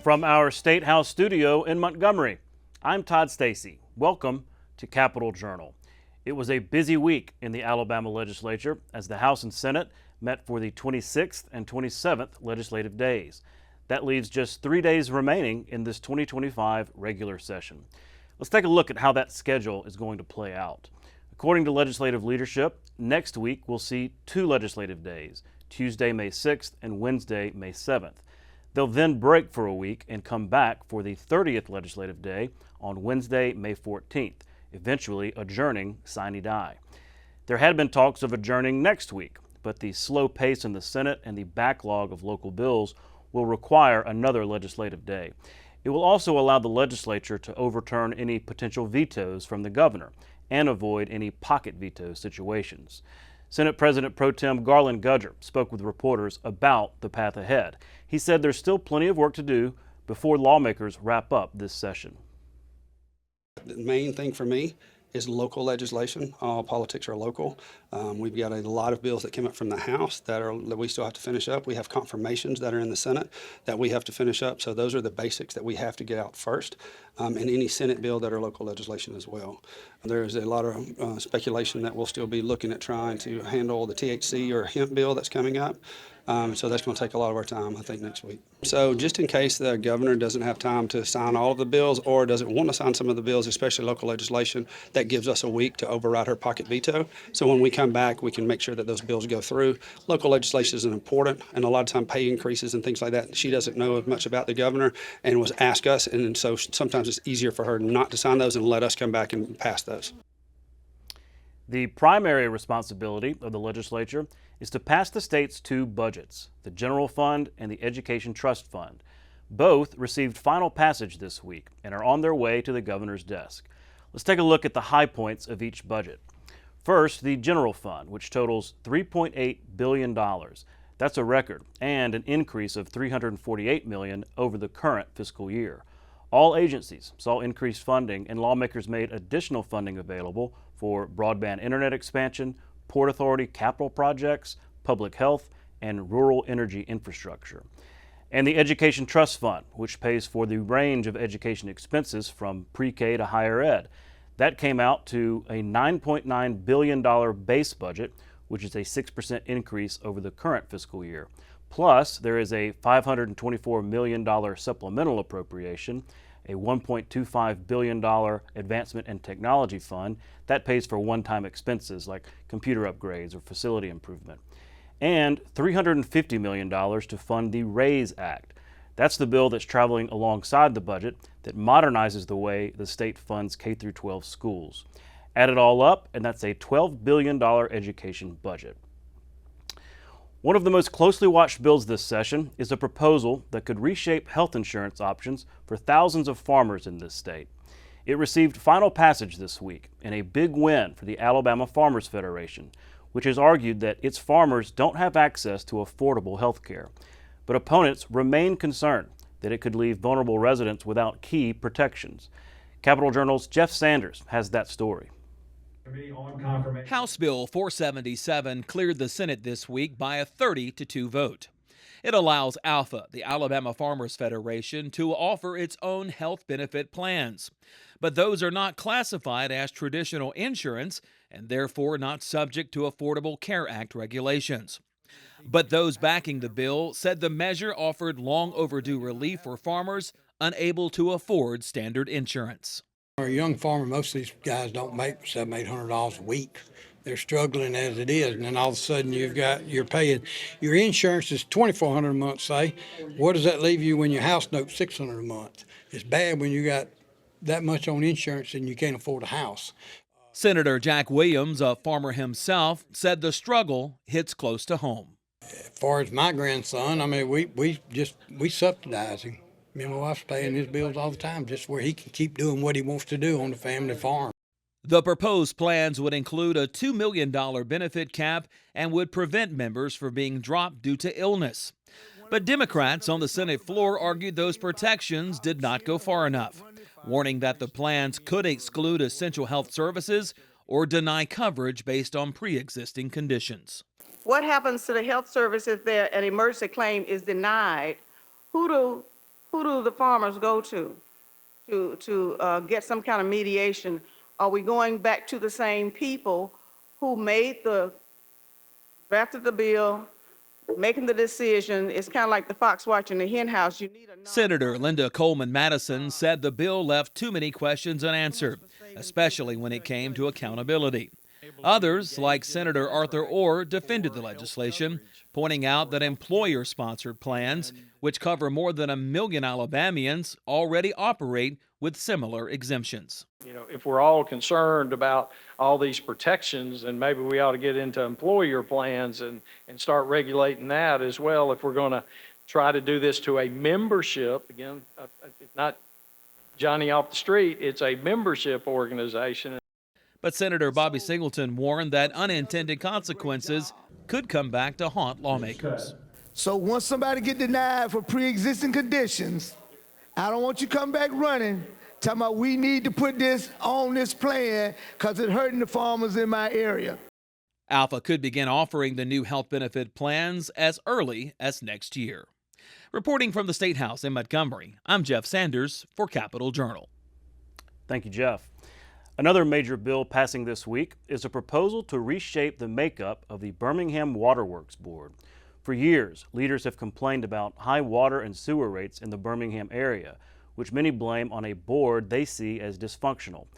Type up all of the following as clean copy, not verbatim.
From our State House studio in Montgomery, I'm Todd Stacy. Welcome to Capitol Journal. It was a busy week in the Alabama legislature as the House and Senate met for the 26th and 27th legislative days. That leaves just 3 days remaining in this 2025 regular session. Let's take a look at how that schedule is going to play out. According to legislative leadership, next week we'll see 2 legislative days, Tuesday, May 6th and Wednesday, May 7th. They'll then break for a week and come back for the 30th legislative day on Wednesday, May 14th, eventually adjourning sine die. There had been talks of adjourning next week, but the slow pace in the Senate and the backlog of local bills will require another legislative day. It will also allow the legislature to overturn any potential vetoes from the governor and avoid any pocket veto situations. Senate President Pro Tem Garland Gudger spoke with reporters about the path ahead. He said there's still plenty of work to do before lawmakers wrap up this session. The main thing for me is local legislation. All politics are local. We've got a lot of bills that came up from the House that we still have to finish up. We have confirmations that are in the Senate that we have to finish up. So those are the basics that we have to get out first, and any Senate bill that are local legislation as well. There's a lot of speculation that we'll still be looking at trying to handle the THC or hemp bill that's coming up. So that's going to take a lot of our time, I think, next week. So just in case the governor doesn't have time to sign all of the bills or doesn't want to sign some of the bills, especially local legislation, that gives us a week to override her pocket veto. So when we come back, we can make sure that those bills go through. Local legislation is important, and a lot of time pay increases and things like that. She doesn't know as much about the governor and was asked us, and so sometimes it's easier for her not to sign those and let us come back and pass those. The primary responsibility of the legislature is to pass the state's 2 budgets, the General Fund and the Education Trust Fund. Both received final passage this week and are on their way to the governor's desk. Let's take a look at the high points of each budget. First, the General Fund, which totals $3.8 billion. That's a record and an increase of $348 million over the current fiscal year. All agencies saw increased funding, and lawmakers made additional funding available for broadband internet expansion, Port Authority capital projects, public health, and rural energy infrastructure. And the Education Trust Fund, which pays for the range of education expenses from pre-K to higher ed. That came out to a $9.9 billion base budget, which is a 6% increase over the current fiscal year. Plus, there is a $524 million supplemental appropriation, a $1.25 billion advancement and technology fund that pays for one-time expenses like computer upgrades or facility improvement, and $350 million to fund the RAISE Act. That's the bill that's traveling alongside the budget that modernizes the way the state funds K-12 schools. Add it all up, and that's a $12 billion education budget. One of the most closely watched bills this session is a proposal that could reshape health insurance options for thousands of farmers in this state. It received final passage this week in a big win for the Alabama Farmers Federation, which has argued that its farmers don't have access to affordable health care. But opponents remain concerned that it could leave vulnerable residents without key protections. Capitol Journal's Jeff Sanders has that story. House Bill 477 cleared the Senate this week by a 30-2 vote. It allows ALFA, the Alabama Farmers Federation, to offer its own health benefit plans. But those are not classified as traditional insurance and therefore not subject to Affordable Care Act regulations. But those backing the bill said the measure offered long overdue relief for farmers unable to afford standard insurance. For a young farmer, most of these guys don't make $700-800 a week. They're struggling as it is, and then all of a sudden you're paying, your insurance is $2,400 a month, say. What does that leave you when your house note's $600 a month? It's bad when you got that much on insurance and you can't afford a house. Senator Jack Williams, a farmer himself, said the struggle hits close to home. As far as my grandson, I mean, we subsidize him. Me and my wife's paying his bills all the time just where he can keep doing what he wants to do on the family farm. The proposed plans would include a $2 million benefit cap and would prevent members from being dropped due to illness. But Democrats on the Senate floor argued those protections did not go far enough, warning that the plans could exclude essential health services or deny coverage based on pre-existing conditions. What happens to the health service if an emergency claim is denied? Who do who do the farmers go to get some kind of mediation? Are we going back to the same people who drafted the bill, making the decision? It's kind of like the fox watching the hen house. You need a Senator Linda Coleman Madison said the bill left too many questions unanswered, especially when it came to accountability. Others, like Senator Arthur Orr, defended the legislation, pointing out that employer-sponsored plans, which cover more than 1 million Alabamians, already operate with similar exemptions. You know, if we're all concerned about all these protections, then maybe we ought to get into employer plans and start regulating that as well if we're going to try to do this to a membership. Again, it's not Johnny off the street, it's a membership organization. But Senator Bobby Singleton warned that unintended consequences could come back to haunt lawmakers. So once somebody get denied for pre-existing conditions, I don't want you to come back running, talking about we need to put this on this plan because it's hurting the farmers in my area. Alpha could begin offering the new health benefit plans as early as next year. Reporting from the State House in Montgomery, I'm Jeff Sanders for Capitol Journal. Thank you, Jeff. Another major bill passing this week is a proposal to reshape the makeup of the Birmingham Waterworks Board. For years, leaders have complained about high water and sewer rates in the Birmingham area, which many blame on a board they see as dysfunctional.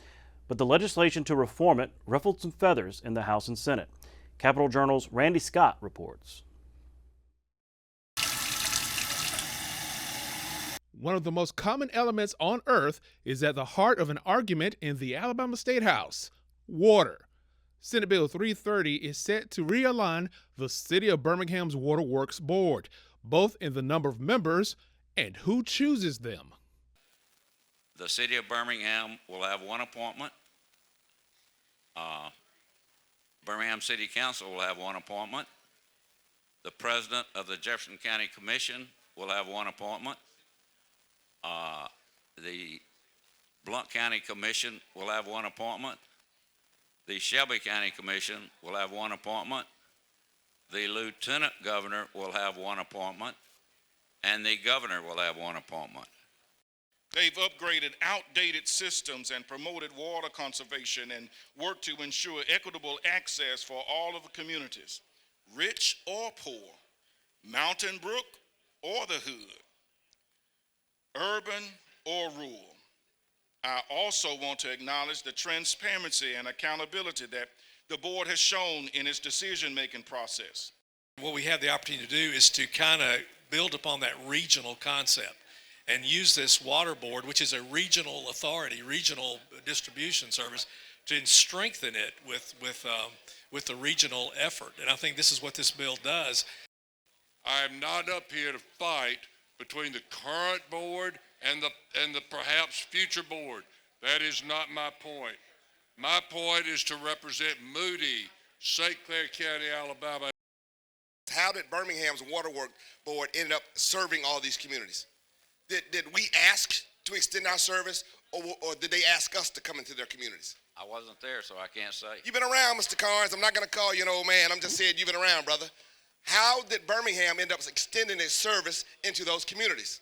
But the legislation to reform it ruffled some feathers in the House and Senate. Capitol Journal's Randy Scott reports. One of the most common elements on earth is at the heart of an argument in the Alabama State House: water. Senate Bill 330 is set to realign the City of Birmingham's Waterworks Board, both in the number of members and who chooses them. The City of Birmingham will have one appointment. Birmingham City Council will have one appointment. The President of the Jefferson County Commission will have one appointment. The Blount County Commission will have one appointment. The Shelby County Commission will have one appointment. The Lieutenant Governor will have one appointment. And the Governor will have one appointment. They've upgraded outdated systems and promoted water conservation and worked to ensure equitable access for all of the communities, rich or poor, Mountain Brook or the hood, urban or rural. I also want to acknowledge the transparency and accountability that the board has shown in its decision-making process. What we have the opportunity to do is to kind of build upon that regional concept and use this water board, which is a regional authority, regional distribution service, to strengthen it with the regional effort. And I think this is what this bill does. I am not up here to fight between the current board and the perhaps future board. That is not my point. My point is to represent Moody, St. Clair County, Alabama. How did Birmingham's Waterworks Board end up serving all these communities? Did we ask to extend our service, or did they ask us to come into their communities? I wasn't there, so I can't say. You've been around, Mr. Carnes. I'm not going to call you an old man. I'm just saying you've been around, brother. How did Birmingham end up extending its service into those communities?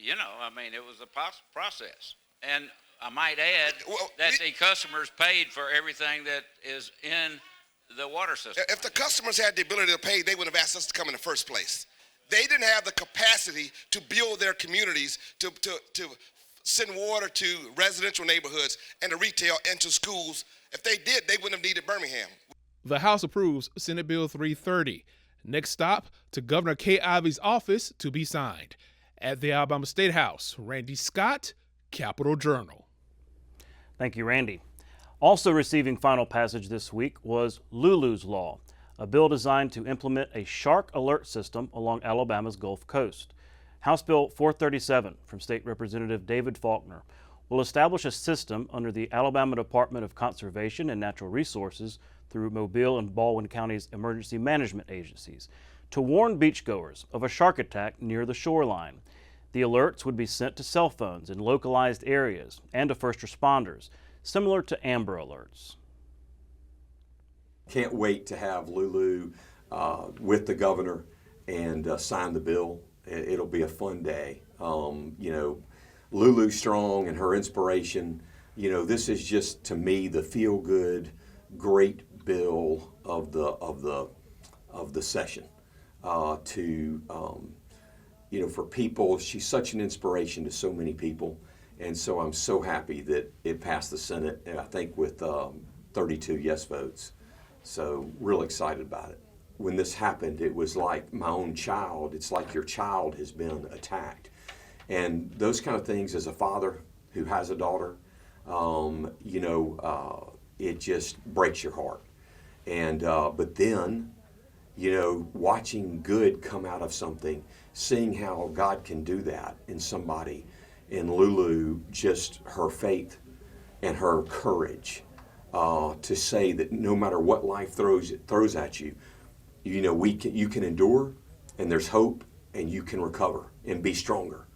It was a process. And I might add that the customers paid for everything that is in the water system. If the customers had the ability to pay, they would have asked us to come in the first place. They didn't have the capacity to build their communities, to send water to residential neighborhoods and to retail and to schools. If they did, they wouldn't have needed Birmingham. The House approves Senate Bill 330. Next stop, to Governor Kay Ivey's office to be signed. At the Alabama State House, Randy Scott, Capitol Journal. Thank you, Randy. Also receiving final passage this week was Lulu's Law, a bill designed to implement a shark alert system along Alabama's Gulf Coast. House Bill 437 from State Representative David Faulkner will establish a system under the Alabama Department of Conservation and Natural Resources through Mobile and Baldwin County's emergency management agencies to warn beachgoers of a shark attack near the shoreline. The alerts would be sent to cell phones in localized areas and to first responders, similar to Amber Alerts. Can't wait to have Lulu with the governor and sign the bill. It'll be a fun day. You know, Lulu Strong and her inspiration. You know, this is just, to me, the feel-good, great bill of the session. You know, for people, she's such an inspiration to so many people, and so I'm so happy that it passed the Senate, and I think with 32 yes votes. So real excited about it. When this happened, it was like my own child. It's like your child has been attacked. And those kind of things, as a father who has a daughter, you know, it just breaks your heart. And but then, you know, watching good come out of something, seeing how God can do that in somebody, and Lulu, just her faith and her courage to say that no matter what life throws at you, you know, you can endure, and there's hope, and you can recover and be stronger.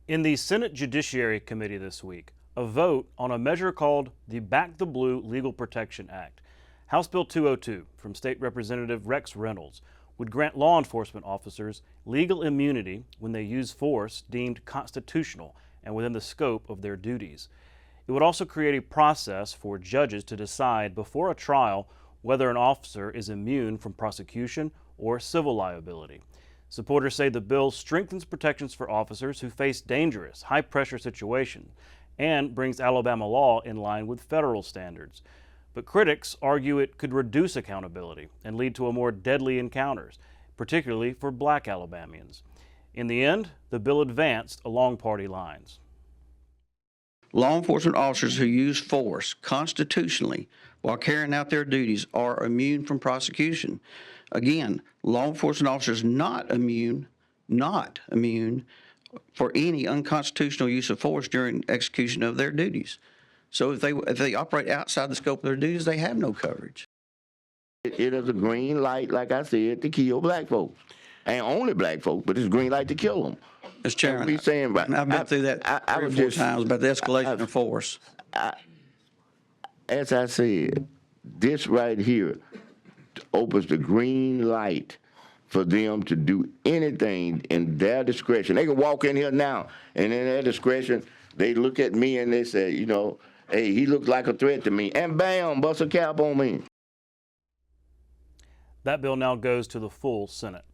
In the Senate Judiciary Committee this week, a vote on a measure called the Back the Blue Legal Protection Act. House Bill 202 from State Representative Rex Reynolds would grant law enforcement officers legal immunity when they use force deemed constitutional and within the scope of their duties. It would also create a process for judges to decide before a trial whether an officer is immune from prosecution or civil liability. Supporters say the bill strengthens protections for officers who face dangerous, high-pressure situations and brings Alabama law in line with federal standards. But critics argue it could reduce accountability and lead to more deadly encounters, particularly for black Alabamians. In the end, the bill advanced along party lines. Law enforcement officers who use force constitutionally while carrying out their duties are immune from prosecution. Again, law enforcement officers not immune for any unconstitutional use of force during execution of their duties. So if they operate outside the scope of their duties, they have no coverage. It is a green light, like I said, to kill black folks. And only black folks, but it's a green light to kill them. Mr. Chairman, we saying about, I've been through that three or four times about the escalation of force. As I said, this right here opens the green light for them to do anything in their discretion. They can walk in here now, and in their discretion, they look at me and they say, you know, hey, he looks like a threat to me, and bam, bust a cap on me. That bill now goes to the full Senate.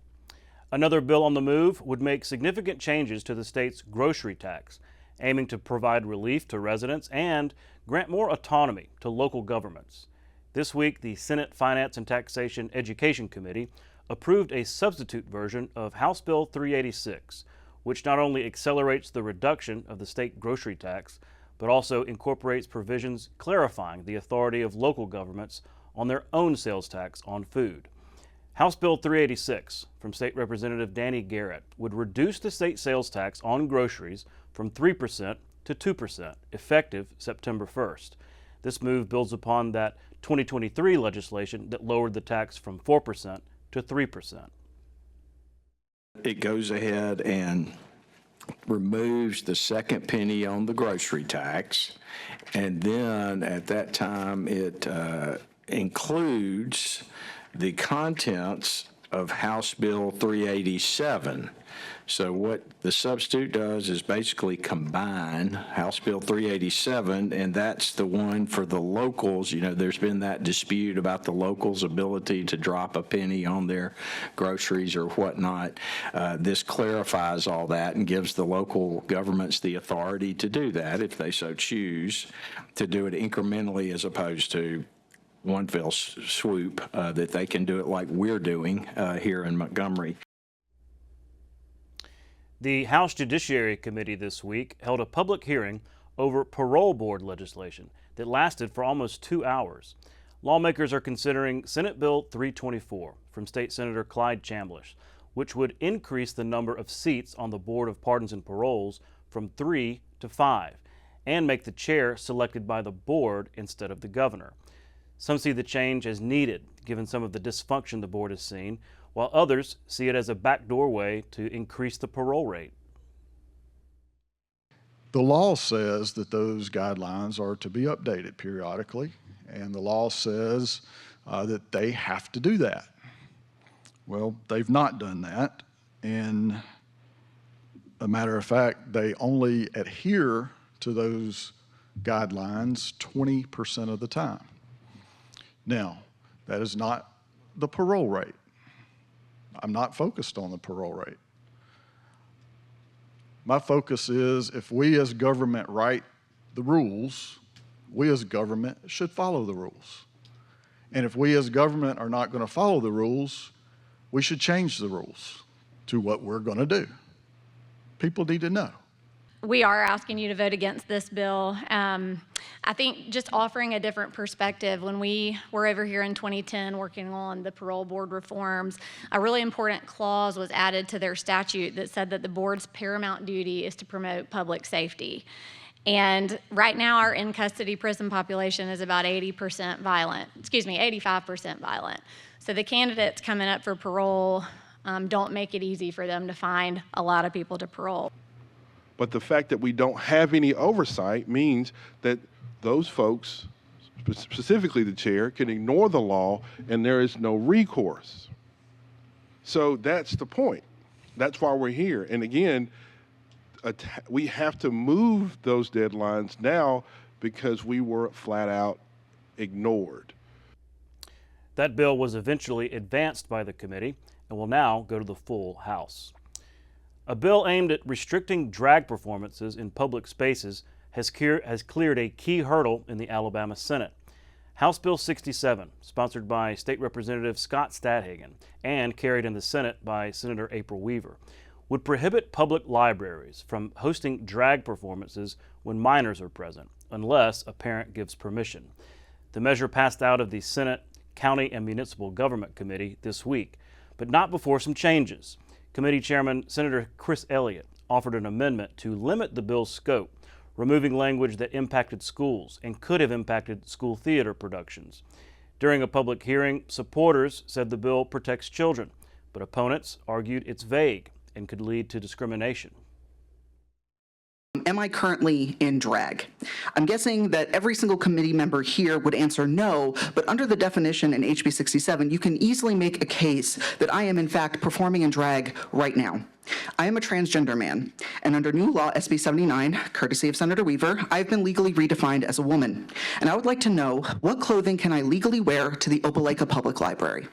Another bill on the move would make significant changes to the state's grocery tax, aiming to provide relief to residents and grant more autonomy to local governments. This week, the Senate Finance and Taxation Education Committee approved a substitute version of House Bill 386, which not only accelerates the reduction of the state grocery tax, but also incorporates provisions clarifying the authority of local governments on their own sales tax on food. House Bill 386 from State Representative Danny Garrett would reduce the state sales tax on groceries from 3% to 2%, effective September 1st. This move builds upon that 2023 legislation that lowered the tax from 4% to 3%. It goes ahead and removes the second penny on the grocery tax, and then at that time it includes the contents of House Bill 387. So what the substitute does is basically combine House Bill 387, and that's the one for the locals. You know, there's been that dispute about the locals' ability to drop a penny on their groceries or whatnot. This clarifies all that and gives the local governments the authority to do that if they so choose, to do it incrementally as opposed to one fell swoop, that they can do it like we're doing here in Montgomery. The House Judiciary Committee this week held a public hearing over parole board legislation that lasted for almost 2 hours. Lawmakers are considering Senate Bill 324 from State Senator Clyde Chambliss, which would increase the number of seats on the Board of Pardons and Paroles from 3 to 5 and make the chair selected by the board instead of the governor. Some see the change as needed, given some of the dysfunction the board has seen, while others see it as a backdoor way to increase the parole rate. The law says that those guidelines are to be updated periodically, and the law says that they have to do that. Well, they've not done that, And a matter of fact, they only adhere to those guidelines 20% of the time. Now, that is not the parole rate. I'm not focused on the parole rate. My focus is if we as government write the rules, we as government should follow the rules. And if we as government are not going to follow the rules, we should change the rules to what we're going to do. People need to know. We are asking you to vote against this bill. I think just offering a different perspective, when we were over here in 2010 working on the parole board reforms, a really important clause was added to their statute that said that the board's paramount duty is to promote public safety. And right now our in-custody prison population is about 85% violent. So the candidates coming up for parole don't make it easy for them to find a lot of people to parole. But the fact that we don't have any oversight means that those folks, specifically the chair, can ignore the law and there is no recourse. So that's the point. That's why we're here. And again, we have to move those deadlines now because we were flat out ignored. That bill was eventually advanced by the committee and will now go to the full House. A bill aimed at restricting drag performances in public spaces has cleared a key hurdle in the Alabama Senate. House Bill 67, sponsored by State Representative Scott Stadhagen and carried in the Senate by Senator April Weaver, would prohibit public libraries from hosting drag performances when minors are present, unless a parent gives permission. The measure passed out of the Senate County and Municipal Government Committee this week, but not before some changes. Committee Chairman Senator Chris Elliott offered an amendment to limit the bill's scope, removing language that impacted schools and could have impacted school theater productions. During a public hearing, supporters said the bill protects children, but opponents argued it's vague and could lead to discrimination. Am I currently in drag? I'm guessing that every single committee member here would answer no, but under the definition in HB 67, you can easily make a case that I am in fact performing in drag right now. I am a transgender man, and under new law SB 79, courtesy of Senator Weaver, I've been legally redefined as a woman. And I would like to know, what clothing can I legally wear to the Opelika Public Library?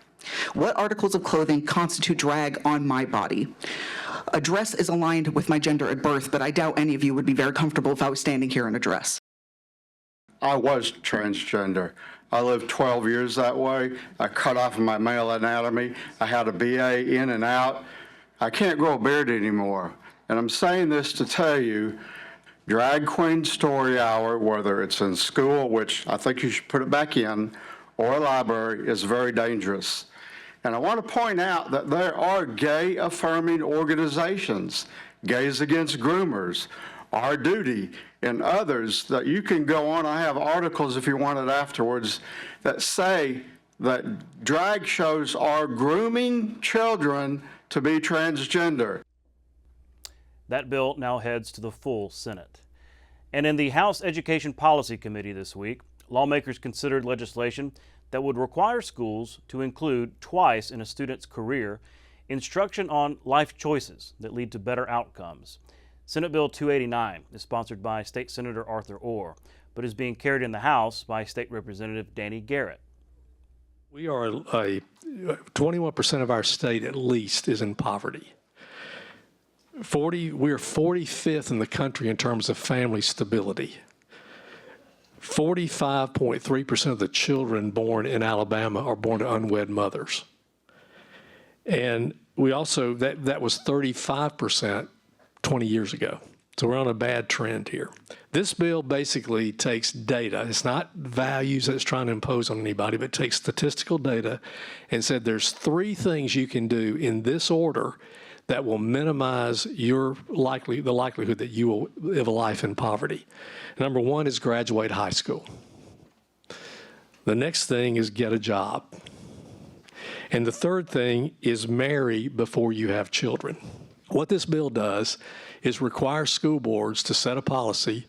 What articles of clothing constitute drag on my body? A dress is aligned with my gender at birth, but I doubt any of you would be very comfortable if I was standing here in a dress. I was transgender. I lived 12 years that way. I cut off my male anatomy. I had a BA in and out. I can't grow a beard anymore. And I'm saying this to tell you, drag queen story hour, whether it's in school, which I think you should put it back in, or a library, is very dangerous. And I want to point out that there are gay-affirming organizations, Gays Against Groomers, Our Duty, and others that you can go on. I have articles, if you want it afterwards, that say that drag shows are grooming children to be transgender. That bill now heads to the full Senate. And in the House Education Policy Committee this week, lawmakers considered legislation that would require schools to include twice in a student's career instruction on life choices that lead to better outcomes. Senate Bill 289 is sponsored by State Senator Arthur Orr, but is being carried in the House by State Representative Danny Garrett. We are 21% of our state at least is in poverty. We're 45th in the country in terms of family stability. 45.3% of the children born in Alabama are born to unwed mothers. And we also, that was 35% 20 years ago. So we're on a bad trend here. This bill basically takes data. It's not values that it's trying to impose on anybody, but it takes statistical data and said there's 3 things you can do in this order that will minimize the likelihood that you will live a life in poverty. Number 1 is graduate high school. The next thing is get a job. And the third thing is marry before you have children. What this bill does is require school boards to set a policy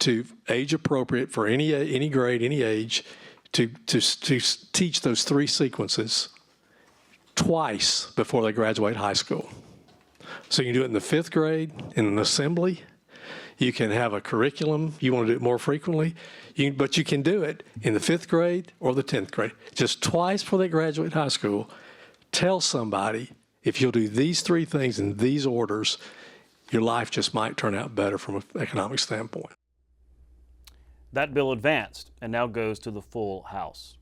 to age appropriate for any grade, any age, to teach those 3 sequences twice before they graduate high school. So you can do it in the 5th grade, in an assembly. You can have a curriculum. You want to do it more frequently, but you can do it in the 5th grade or the 10th grade. Just twice before they graduate high school, tell somebody, if you'll do these 3 things in these orders, your life just might turn out better from an economic standpoint. That bill advanced and now goes to the full House.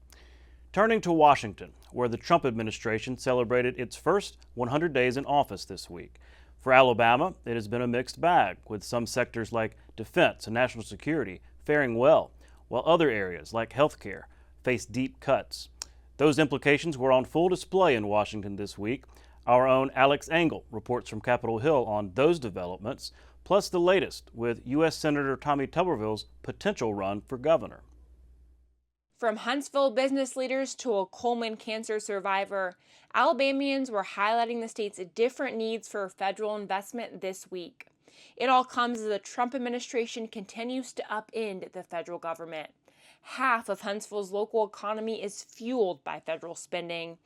Turning to Washington, where the Trump administration celebrated its first 100 days in office this week. For Alabama, it has been a mixed bag, with some sectors like defense and national security faring well, while other areas like healthcare face deep cuts. Those implications were on full display in Washington this week. Our own Alex Engel reports from Capitol Hill on those developments, plus the latest with U.S. Senator Tommy Tuberville's potential run for governor. From Huntsville business leaders to a Coleman cancer survivor, Alabamians were highlighting the state's different needs for federal investment this week. It all comes as the Trump administration continues to upend the federal government. Half of Huntsville's local economy is fueled by federal spending.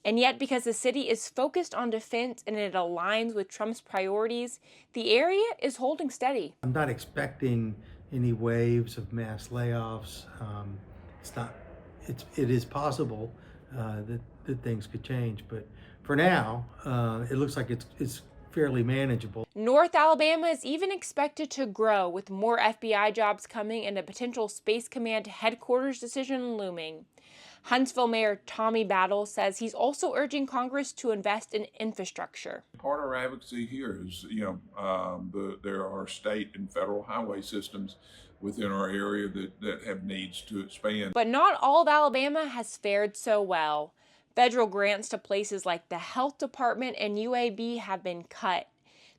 And yet, because the city is focused on defense and it aligns with Trump's priorities, the area is holding steady. I'm not expecting any waves of mass layoffs. It is possible that things could change, but for now, it looks like it's fairly manageable. North Alabama is even expected to grow, with more FBI jobs coming and a potential Space Command headquarters decision looming. Huntsville Mayor Tommy Battle says he's also urging Congress to invest in infrastructure. Part of our advocacy here is, there are state and federal highway systems within our area that have needs to expand. But not all of Alabama has fared so well. Federal grants to places like the Health Department and UAB have been cut.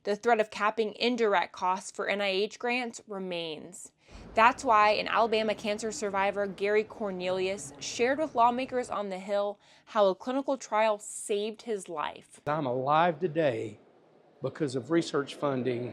The threat of capping indirect costs for NIH grants remains. That's why an Alabama cancer survivor, Gary Cornelius, shared with lawmakers on the Hill how a clinical trial saved his life. I'm alive today because of research funding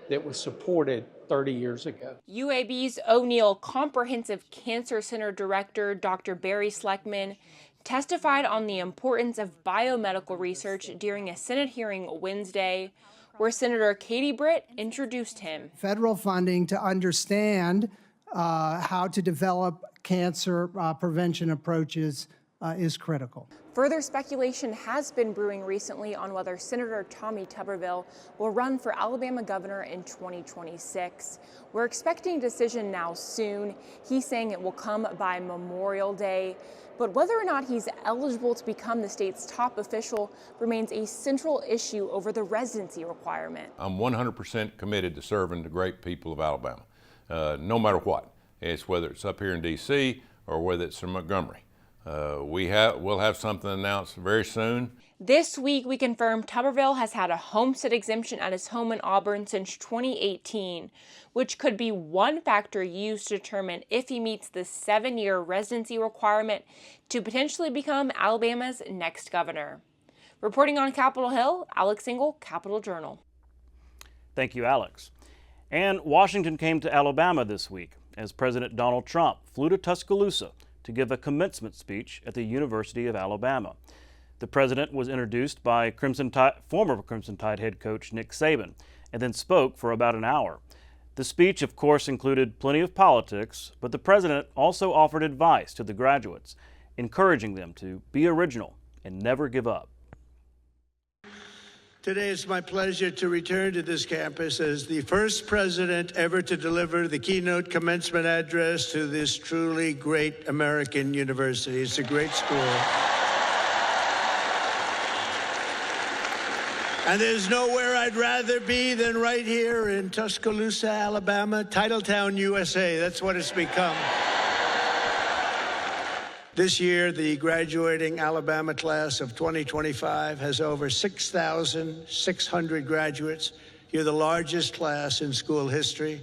that was supported 30 years ago. UAB's O'Neill Comprehensive Cancer Center Director, Dr. Barry Schleckman, testified on the importance of biomedical research during a Senate hearing Wednesday, where Senator Katie Britt introduced him. Federal funding to understand how to develop cancer prevention approaches is critical. Further speculation has been brewing recently on whether Senator Tommy Tuberville will run for Alabama governor in 2026. We're expecting a decision now soon. He's saying it will come by Memorial Day. But whether or not he's eligible to become the state's top official remains a central issue over the residency requirement. I'm 100% committed to serving the great people of Alabama, no matter what. It's whether it's up here in D.C. or whether it's in Montgomery. We'll have something announced very soon. This week, we confirmed Tuberville has had a homestead exemption at his home in Auburn since 2018, which could be one factor used to determine if he meets the 7-year residency requirement to potentially become Alabama's next governor. Reporting on Capitol Hill, Alex Engel, Capitol Journal. Thank you, Alex. And Washington came to Alabama this week as President Donald Trump flew to Tuscaloosa to give a commencement speech at the University of Alabama. The president was introduced by former Crimson Tide head coach Nick Saban, and then spoke for about an hour. The speech, of course, included plenty of politics, but the president also offered advice to the graduates, encouraging them to be original and never give up. Today it's my pleasure to return to this campus as the first president ever to deliver the keynote commencement address to this truly great American university. It's a great school. And there's nowhere I'd rather be than right here in Tuscaloosa, Alabama, Titletown, USA. That's what it's become. This year, the graduating Alabama class of 2025 has over 6,600 graduates. You're the largest class in school history.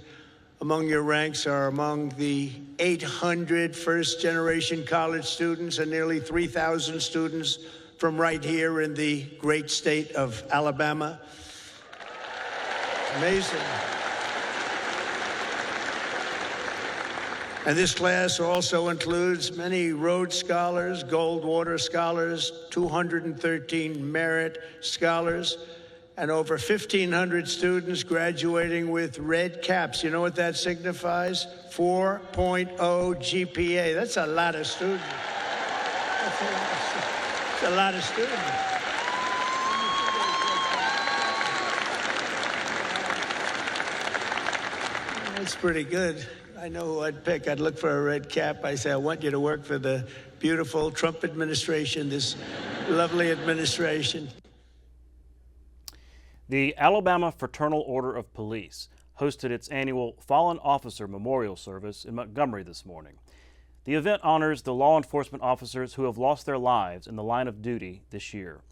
Among your ranks are among the 800 first-generation college students and nearly 3,000 students from right here in the great state of Alabama. Amazing. And this class also includes many Rhodes Scholars, Goldwater Scholars, 213 Merit Scholars, and over 1,500 students graduating with red caps. You know what that signifies? 4.0 GPA. That's a lot of students. That's a lot of students. That's pretty good. I know who I'd pick. I'd look for a red cap. I say, I want you to work for the beautiful Trump administration, this lovely administration. The Alabama Fraternal Order of Police hosted its annual Fallen Officer Memorial Service in Montgomery this morning. The event honors the law enforcement officers who have lost their lives in the line of duty this year.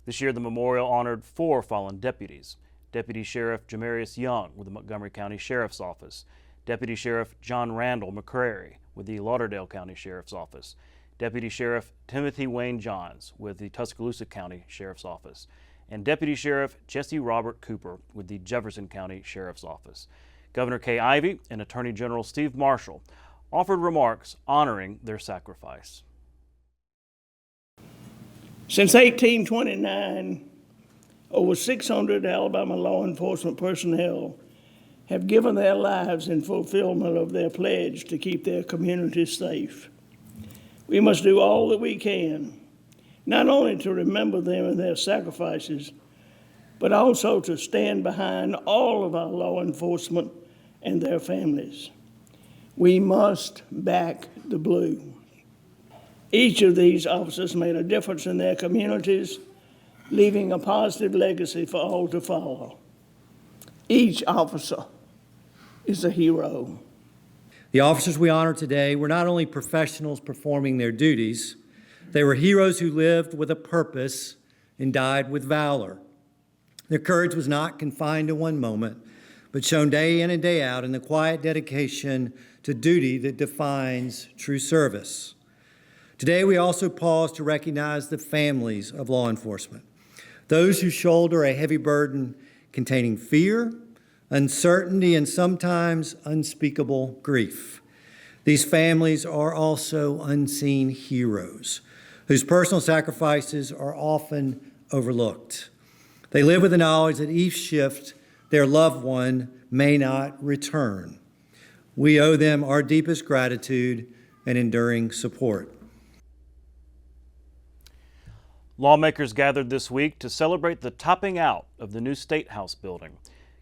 This year, the memorial honored 4 fallen deputies: Deputy Sheriff Jamarius Young with the Montgomery County Sheriff's Office, Deputy Sheriff John Randall McCrary with the Lauderdale County Sheriff's Office, Deputy Sheriff Timothy Wayne Johns with the Tuscaloosa County Sheriff's Office, and Deputy Sheriff Jesse Robert Cooper with the Jefferson County Sheriff's Office. Governor Kay Ivey and Attorney General Steve Marshall offered remarks honoring their sacrifice. Since 1829, over 600 Alabama law enforcement personnel have given their lives in fulfillment of their pledge to keep their communities safe. We must do all that we can, not only to remember them and their sacrifices, but also to stand behind all of our law enforcement and their families. We must back the blue. Each of these officers made a difference in their communities, leaving a positive legacy for all to follow. Each officer is a hero. The officers we honor today were not only professionals performing their duties, they were heroes who lived with a purpose and died with valor. Their courage was not confined to one moment, but shown day in and day out in the quiet dedication to duty that defines true service. Today, we also pause to recognize the families of law enforcement, those who shoulder a heavy burden containing fear, uncertainty, and sometimes unspeakable grief. These families are also unseen heroes, whose personal sacrifices are often overlooked. They live with the knowledge that each shift their loved one may not return. We owe them our deepest gratitude and enduring support. Lawmakers gathered this week to celebrate the topping out of the new State House building.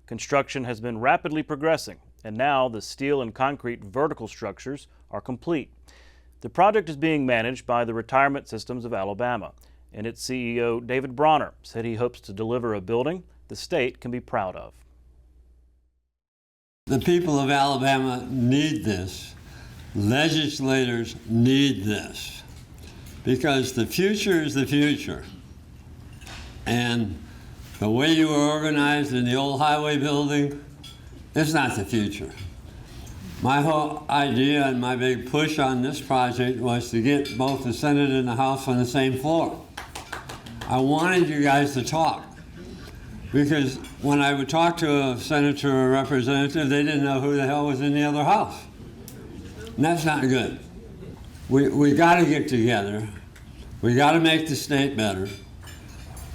Construction has been rapidly progressing, and now the steel and concrete vertical structures are complete. The project is being managed by the Retirement Systems of Alabama, and its CEO, David Bronner, said he hopes to deliver a building the state can be proud of. The people of Alabama need this. Legislators need this, because the future is the future. And the way you were organized in the old highway building is not the future. My whole idea and my big push on this project was to get both the Senate and the House on the same floor. I wanted you guys to talk, because when I would talk to a senator or a representative, they didn't know who the hell was in the other house. And that's not good. We got to get together. We got to make the state better.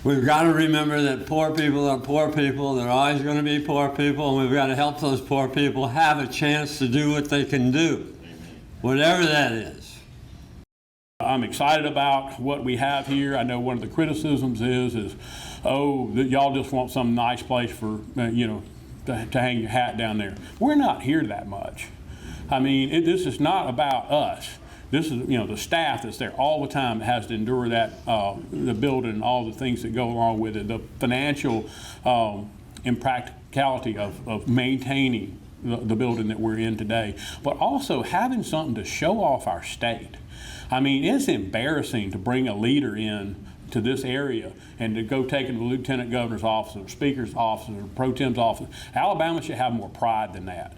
We've got to remember that poor people are poor people. They're always going to be poor people, and we've got to help those poor people have a chance to do what they can do, whatever that is. I'm excited about what we have here. I know one of the criticisms is oh, that y'all just want some nice place for, to hang your hat down there. We're not here that much. I mean, this is not about us. This is, the staff that's there all the time that has to endure that, the building and all the things that go along with it, the financial impracticality of maintaining the building that we're in today, but also having something to show off our state. I mean, it's embarrassing to bring a leader in to this area and to go take him to the lieutenant governor's office or speaker's office or pro tem's office. Alabama should have more pride than that.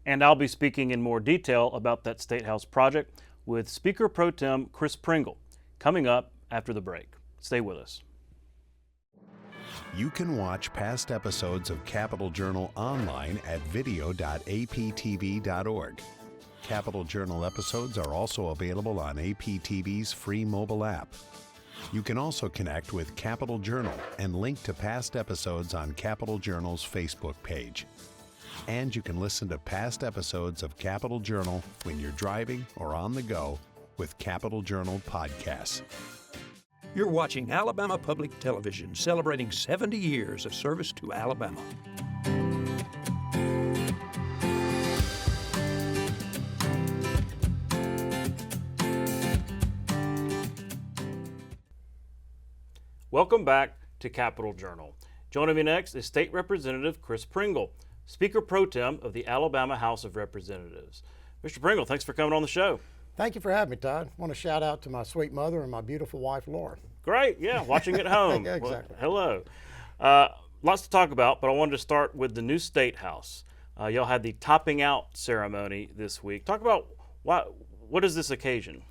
And I'll be speaking in more detail about that State House project with Speaker Pro Tem Chris Pringle coming up after the break. Stay with us. You can watch past episodes of Capital Journal online at video.aptv.org. Capital Journal episodes are also available on APTV's free mobile app. You can also connect with Capital Journal and link to past episodes on Capital Journal's Facebook page. And you can listen to past episodes of Capital Journal when you're driving or on the go with Capital Journal podcasts. You're watching Alabama Public Television, celebrating 70 years of service to Alabama. Welcome back to Capital Journal. Joining me next is State Representative Chris Pringle, Speaker Pro Tem of the Alabama House of Representatives. Mr. Pringle, thanks for coming on the show. Thank you for having me, Todd. I want to shout out to my sweet mother and my beautiful wife, Laura. Great, yeah, watching at home. Yeah, exactly. Well, hello. Lots to talk about, but I wanted to start with the new State House. Y'all had the topping out ceremony this week. Talk about what is this occasion?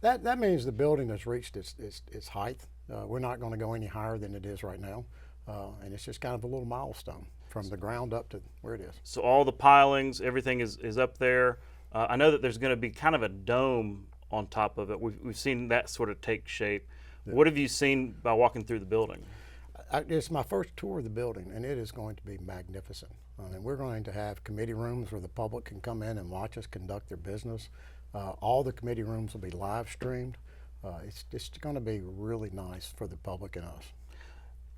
That means the building has reached its height. We're not going to go any higher than it is right now, and it's just kind of a little milestone from the ground up to where it is. So all the pilings, everything is up there. I know that there's going to be kind of a dome on top of it. We've seen that sort of take shape. Yeah. What have you seen by walking through the building? It's my first tour of the building, and it is going to be magnificent. We're going to have committee rooms where the public can come in and watch us conduct their business. All the committee rooms will be live streamed. It's going to be really nice for the public and us.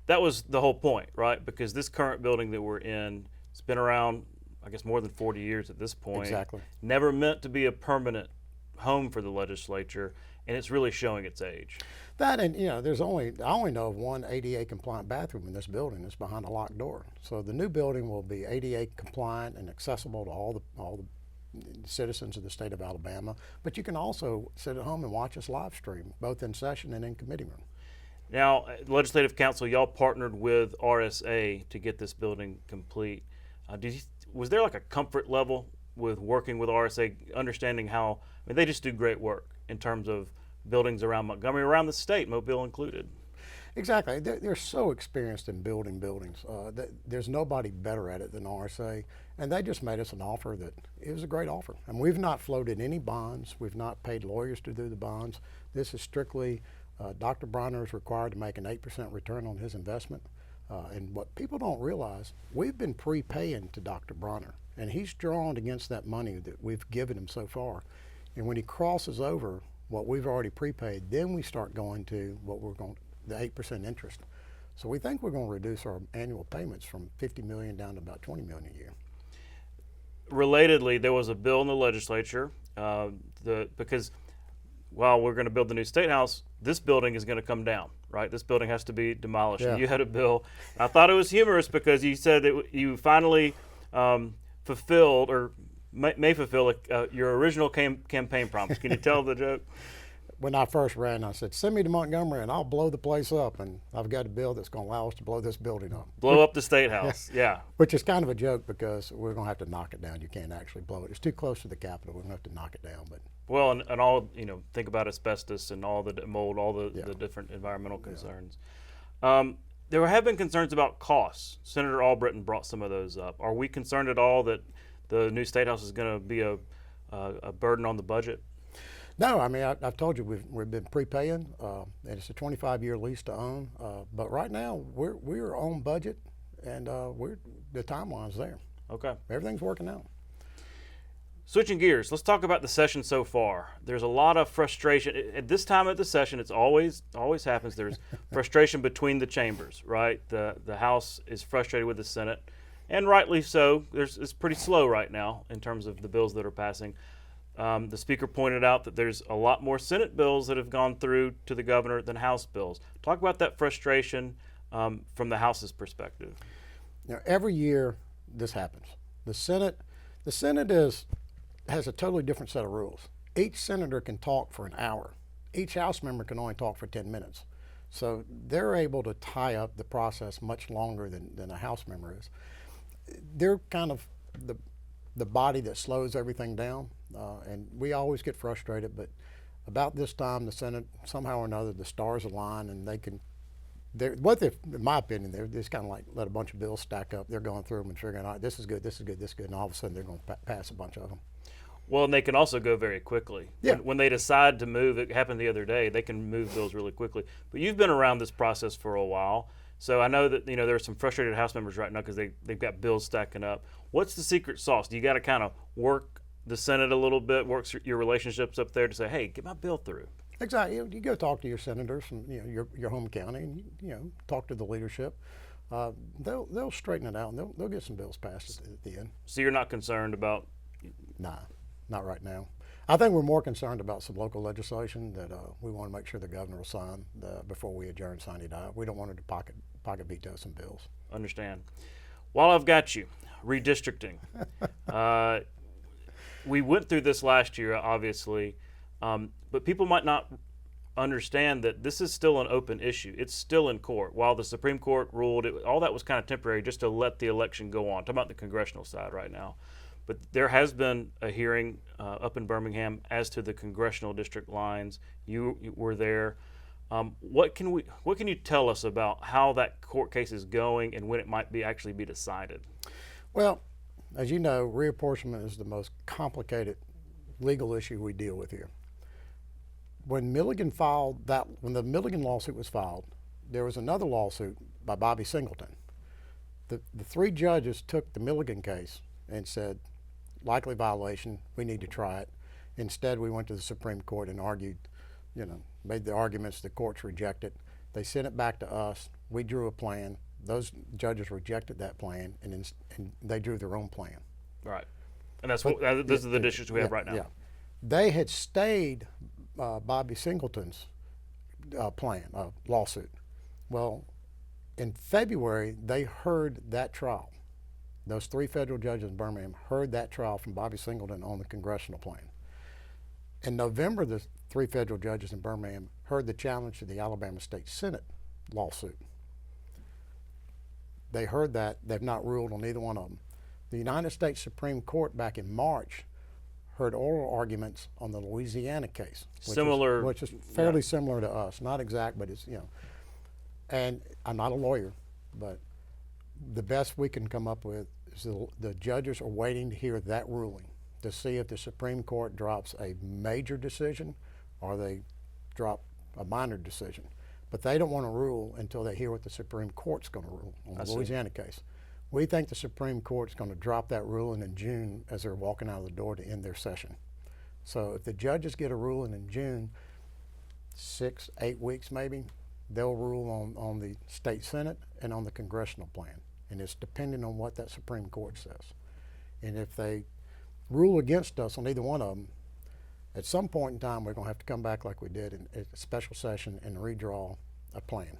That was the whole point, right? Because this current building that we're in, it's been around, I guess, more than 40 years at this point. Exactly. Never meant to be a permanent home for the legislature, and it's really showing its age. That, and I only know of one ADA compliant bathroom in this building. It's behind a locked door. So the new building will be ADA compliant and accessible to all the citizens of the state of Alabama, but you can also sit at home and watch us live stream, both in session and in committee room. Now, Legislative Council, y'all partnered with RSA to get this building complete. Was there like a comfort level with working with RSA, understanding how, they just do great work in terms of buildings around Montgomery, around the state, Mobile included? Exactly. They're so experienced in building buildings. There's nobody better at it than RSA, and they just made us an offer that it was a great offer. And we've not floated any bonds. We've not paid lawyers to do the bonds. This is strictly Dr. Bronner is required to make an 8% return on his investment. And what people don't realize, we've been prepaying to Dr. Bronner, and he's drawn against that money that we've given him so far. And when he crosses over what we've already prepaid, then we start going to the 8% interest. So we think we're going to reduce our annual payments from $50 million down to about $20 million a year. Relatedly, there was a bill in the legislature because while we're going to build the new State House, this building is going to come down, right? This building has to be demolished. Yeah. And you had a bill. I thought it was humorous because you said that you finally fulfilled or may fulfill your original campaign promise. Can you tell the joke? When I first ran, I said, send me to Montgomery and I'll blow the place up. And I've got a bill that's going to allow us to blow this building up. Blow up the State House, yeah. Which is kind of a joke because we're going to have to knock it down. You can't actually blow it. It's too close to the Capitol. We're going to have to knock it down. But well, and all, think about asbestos and all the mold, all the different environmental concerns. There have been concerns about costs. Senator Albritton brought some of those up. Are we concerned at all that the new State House is going to be a burden on the budget? No, I've told you we've been prepaying, and it's a 25-year lease to own. But right now we're on budget, and the timeline's there. Okay, everything's working out. Switching gears, let's talk about the session so far. There's a lot of frustration at this time of the session. It's always happens. There's frustration between the chambers, right? The House is frustrated with the Senate, and rightly so. It's pretty slow right now in terms of the bills that are passing. The Speaker pointed out that there's a lot more Senate bills that have gone through to the governor than House bills. Talk about that frustration from the House's perspective. Every year this happens. The Senate has a totally different set of rules. Each senator can talk for an hour. Each House member can only talk for 10 minutes. So they're able to tie up the process much longer than a House member is. They're kind of the body that slows everything down, and we always get frustrated, but about this time the Senate, somehow or another, the stars align and in my opinion, they're just kind of like let a bunch of bills stack up. They're going through them and figuring out this is good, this is good, this is good, and all of a sudden they're going to pass a bunch of them. Well, and they can also go very quickly. Yeah. When they decide to move, it happened the other day, they can move bills really quickly. But you've been around this process for a while. So I know that there are some frustrated House members right now because they've got bills stacking up. What's the secret sauce? Do you got to kind of work the Senate a little bit, work your relationships up there to say, hey, get my bill through? Exactly. You go talk to your senators from your home county, and talk to the leadership. They'll straighten it out, and they'll get some bills passed at the end. So you're not concerned about? Nah, not right now. I think we're more concerned about some local legislation that we want to make sure the governor will sign before we adjourn sine die. We don't want him to pocket veto some bills. Understand. While I've got you, redistricting. We went through this last year, obviously, but people might not understand that this is still an open issue. It's still in court. While the Supreme Court ruled, all that was kind of temporary just to let the election go on. Talking about the congressional side right now. But there has been a hearing up in Birmingham as to the congressional district lines. You were there. What can you tell us about how that court case is going and when it might actually be decided? Well, as you know, reapportionment is the most complicated legal issue we deal with here. When the Milligan lawsuit was filed, there was another lawsuit by Bobby Singleton. The three judges took the Milligan case and said, likely violation, we need to try it. Instead, we went to the Supreme Court and argued, made the arguments, the courts rejected. They sent it back to us. We drew a plan. Those judges rejected that plan, and they drew their own plan. Right. And those are the districts we have right now. Yeah. They had stayed Bobby Singleton's lawsuit. Well, in February, they heard that trial. Those three federal judges in Birmingham heard that trial from Bobby Singleton on the congressional plan. In November, the three federal judges in Birmingham heard the challenge to the Alabama State Senate lawsuit. They heard that. They've not ruled on either one of them. The United States Supreme Court back in March heard oral arguments on the Louisiana case. Which is fairly similar to us. Not exact, but it's, and I'm not a lawyer, but the best we can come up with is the judges are waiting to hear that ruling to see if the Supreme Court drops a major decision or they drop a minor decision. But they don't want to rule until they hear what the Supreme Court's going to rule on the Louisiana case. We think the Supreme Court's going to drop that ruling in June as they're walking out of the door to end their session. So if the judges get a ruling in June, 6-8 weeks maybe, they'll rule on the state Senate and on the congressional plan. And it's dependent on what that Supreme Court says. And if they rule against us on either one of them, at some point in time, we're going to have to come back like we did in a special session and redraw a plan.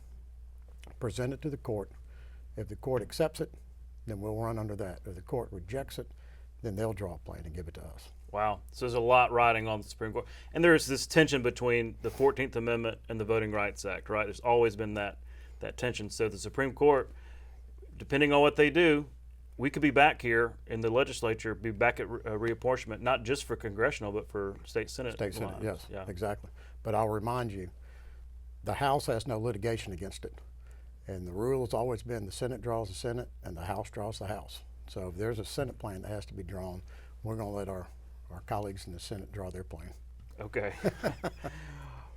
Present it to the court. If the court accepts it, then we'll run under that. If the court rejects it, then they'll draw a plan and give it to us. Wow. So there's a lot riding on the Supreme Court. And there's this tension between the 14th Amendment and the Voting Rights Act, right? There's always been that tension. So the Supreme Court, depending on what they do, we could be back here in the legislature, be back at reapportionment, not just for congressional, but for state Senate. State Senate, yes, yeah. Exactly. But I'll remind you, the House has no litigation against it. And the rule has always been the Senate draws the Senate and the House draws the House. So if there's a Senate plan that has to be drawn, we're going to let our colleagues in the Senate draw their plan. Okay.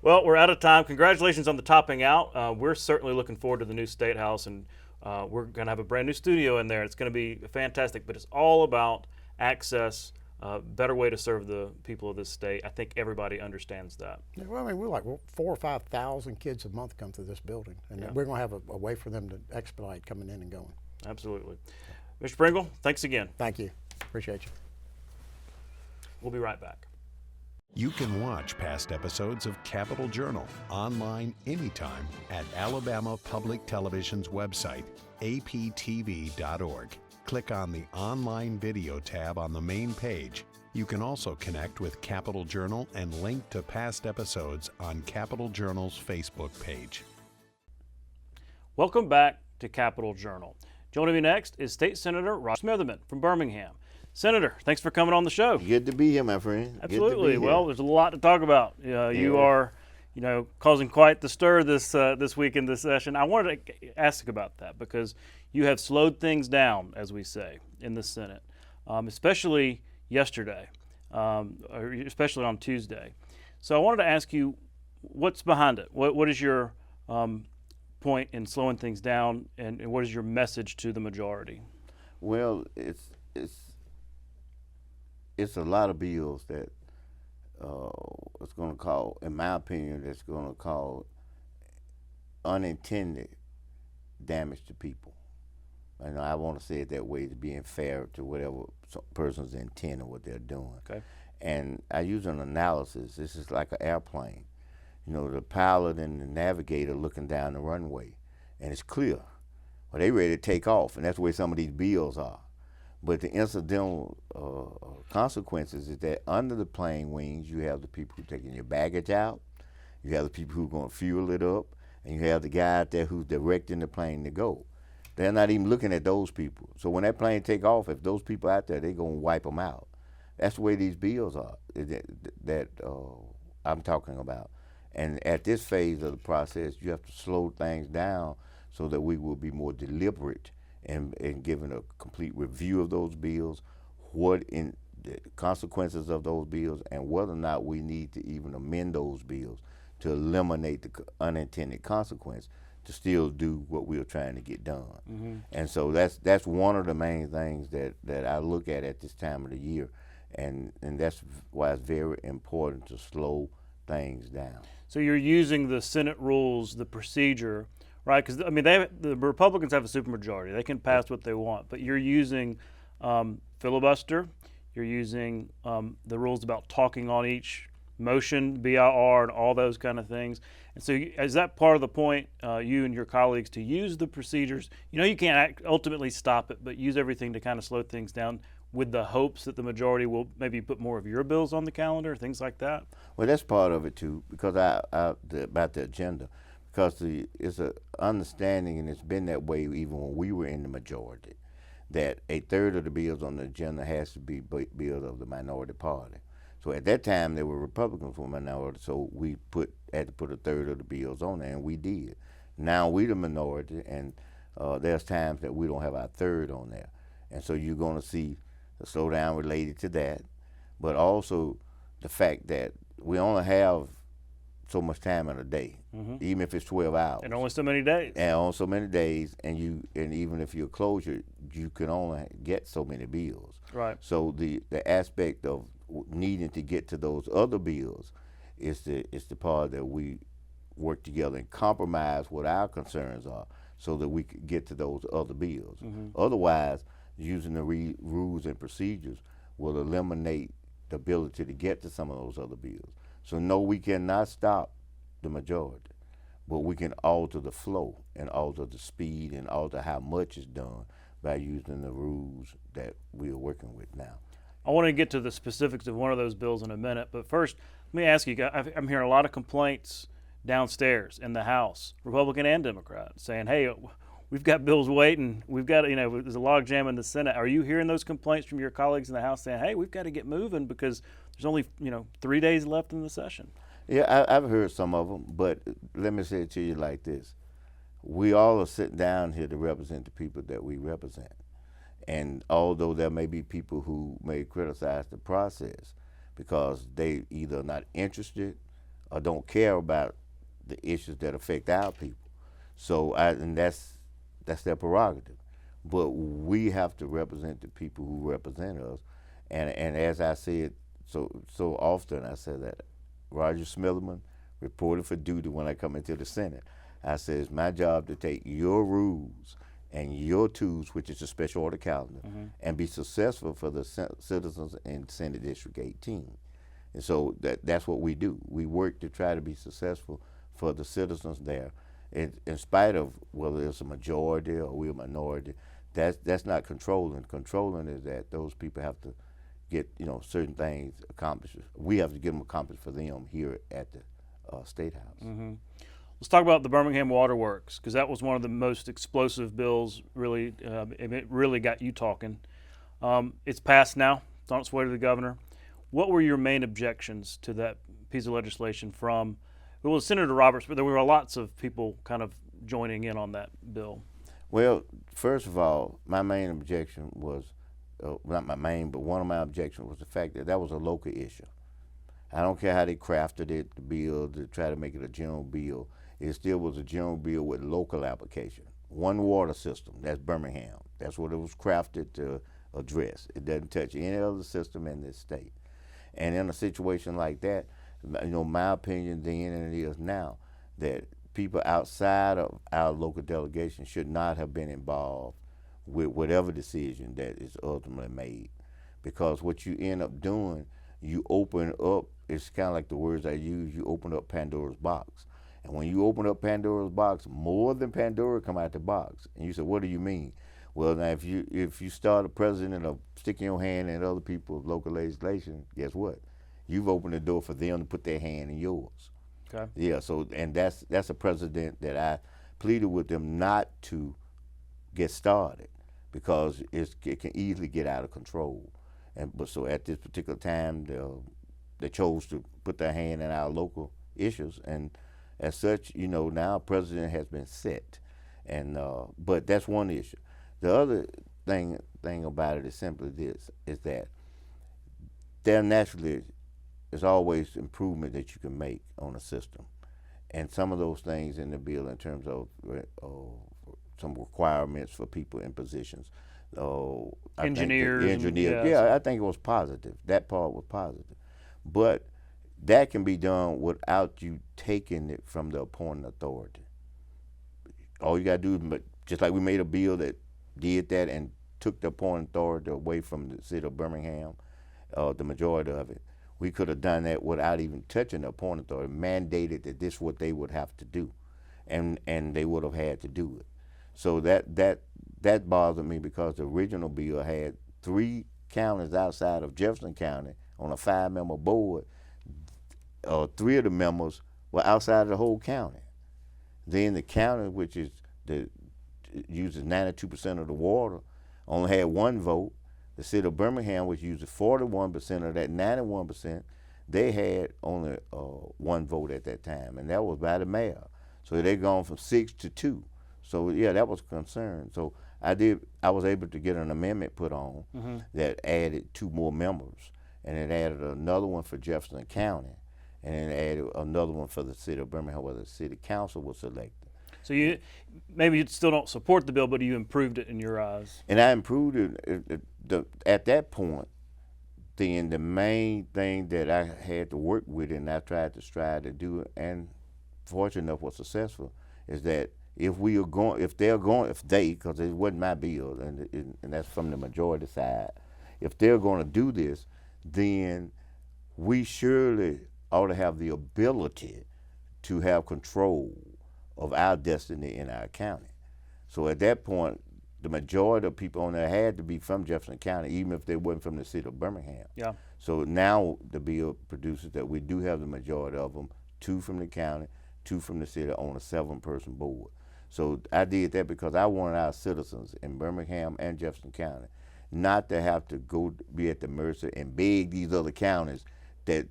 Well, we're out of time. Congratulations on the topping out. We're certainly looking forward to the new State House, and we're going to have a brand new studio in there. It's going to be fantastic, but it's all about access, better way to serve the people of this state. I think everybody understands that. Yeah, well, I mean, we're like 4,000 or 5,000 kids a month come through this building, and we're going to have a way for them to expedite coming in and going. Absolutely. Mr. Pringle, thanks again. Thank you. Appreciate you. We'll be right back. You can watch past episodes of Capitol Journal online anytime at Alabama Public Television's website, aptv.org. Click on the Online Video tab on the main page. You can also connect with Capitol Journal and link to past episodes on Capitol Journal's Facebook page. Welcome back to Capitol Journal. Joining me next is State Senator Rodger Smitherman from Birmingham. Senator, thanks for coming on the show. Good to be here, my friend. Absolutely. Well, there's a lot to talk about. You are, causing quite the stir this week in this session. I wanted to ask about that because you have slowed things down, as we say, in the Senate, especially yesterday. especially on Tuesday. So I wanted to ask you, what's behind it? What is your point in slowing things down, and what is your message to the majority? Well, it's a lot of bills that it's going to cause, in my opinion, that's going to cause unintended damage to people. And I want to say it that way, to being fair to whatever person's intent or what they're doing. Okay. And I use an analysis. This is like an airplane. You know, the pilot and the navigator looking down the runway, and it's clear. Well, they ready to take off, and that's where some of these bills are. But the incidental consequences is that under the plane wings, you have the people who are taking your baggage out, you have the people who are going to fuel it up, and you have the guy out there who's directing the plane to go. They're not even looking at those people. So when that plane take off, if those people out there, they're going to wipe them out. That's the way these bills are that I'm talking about. And at this phase of the process, you have to slow things down so that we will be more deliberate in giving a complete review of those bills, what in the consequences of those bills, and whether or not we need to even amend those bills to eliminate the unintended consequence to still do what we are trying to get done. Mm-hmm. And so that's one of the main things that I look at this time of the year, and that's why it's very important to slow things down. So you're using the Senate rules, the procedure, right? Because I mean, the Republicans have a supermajority; they can pass what they want. But you're using filibuster. You're using the rules about talking on each motion, BIR, and all those kind of things. And so, is that part of the point, you and your colleagues, to use the procedures? You know, you can't ultimately stop it, but use everything to kind of slow things down, with the hopes that the majority will maybe put more of your bills on the calendar, things like that? Well, that's part of it too, because about the agenda, because it's an understanding, and it's been that way even when we were in the majority, that a third of the bills on the agenda has to be bills of the minority party. So at that time, there were Republicans who were minority, so we had to put a third of the bills on there, and we did. Now we the minority, and there's times that we don't have our third on there. And so you're going to see a slowdown related to that, but also the fact that we only have so much time in a day, even if it's 12 hours. And only so many days. And on so many days, and even if you're closure, you can only get so many bills. Right. So the aspect of needing to get to those other bills is the part that we work together and compromise what our concerns are, so that we could get to those other bills. Otherwise, using the rules and procedures will eliminate the ability to get to some of those other bills. So no, we cannot stop the majority, but we can alter the flow and alter the speed and alter how much is done by using the rules that we are working with now. I want to get to the specifics of one of those bills in a minute, but first, let me ask you, I'm hearing a lot of complaints downstairs in the House, Republican and Democrat, saying, hey, we've got bills waiting, we've got, there's a log jam in the Senate. Are you hearing those complaints from your colleagues in the House saying, hey, we've got to get moving because there's only, 3 days left in the session? Yeah, I've heard some of them, but let me say it to you like this. We all are sitting down here to represent the people that we represent. And although there may be people who may criticize the process because they either not interested or don't care about the issues that affect our people. So, and that's their prerogative. But we have to represent the people who represent us. And as I said so often, I said that Rodger Smitherman reported for duty when I come into the Senate. I said, it's my job to take your rules and your tools, which is a special order calendar, and be successful for the citizens in Senate District 18. And so that's what we do. We work to try to be successful for the citizens there. In spite of whether it's a majority or we're a minority, that's not controlling. Controlling is that those people have to get certain things accomplished. We have to get them accomplished for them here at the State House. Let's talk about the Birmingham Water Works, because that was one of the most explosive bills. Really, it really got you talking. It's passed now. It's on its way to the governor. What were your main objections to that piece of legislation from, well, Senator Roberts, but there were lots of people kind of joining in on that bill? Well, first of all, my main objection was not my main, but one of my objections was the fact that that was a local issue. I don't care how they crafted it, the bill, to try to make it a general bill. It still was a general bill with local application. One water system, that's Birmingham. That's what it was crafted to address. It doesn't touch any other system in this state. And in a situation like that, you know, my opinion then and it is now, that people outside of our local delegation should not have been involved with whatever decision that is ultimately made. Because what you end up doing, you open up, it's kind of like the words I use, you open up Pandora's box. And when you open up Pandora's box, more than Pandora come out the box. And you say, what do you mean? Well, now if you start a president of sticking your hand in other people's local legislation, guess what? You've opened the door for them to put their hand in yours. Okay. Yeah, so, and that's a precedent that I pleaded with them not to get started, because it can easily get out of control. But so at this particular time, they chose to put their hand in our local issues, and as such, you know, now president has been set, and but that's one issue. The other thing about it is simply this: is that there naturally is always improvement that you can make on a system, and some of those things in the bill in terms of some requirements for people in positions. Engineers. Yeah, I think it was positive. That part was positive. But that can be done without you taking it from the appointing authority. All you got to do is, just like we made a bill that did that and took the appointing authority away from the city of Birmingham, the majority of it, we could have done that without even touching the appointing authority, mandated that this is what they would have to do, and they would have had to do it. So that bothered me, because the original bill had 3 counties outside of Jefferson County on a 5-member board. 3 of the members were outside of the whole county. Then the county, which is uses 92% of the water, only had 1 vote. The city of Birmingham, which uses 41% of that 91%, they had only 1 vote at that time, and that was by the mayor. So they've gone from 6 to 2. So yeah, that was a concern. So I was able to get an amendment put on that added 2 more members, and it added another one for Jefferson County, and then added another one for the city of Birmingham, where the city council was selected. So you still don't support the bill, but you improved it in your eyes. And I improved it at that point. Then the main thing that I had to work with, and I tried to strive to do it, and fortunate enough was successful, is that if they, because it wasn't my bill, and that's from the majority side, if they're going to do this, then we surely ought to have the ability to have control of our destiny in our county. So at that point, the majority of people on there had to be from Jefferson County, even if they weren't from the city of Birmingham. Yeah. So now the bill produces that we do have the majority of them, 2 from the county, 2 from the city, on a 7-person board. So I did that because I wanted our citizens in Birmingham and Jefferson County not to have to go be at the mercy and beg these other counties that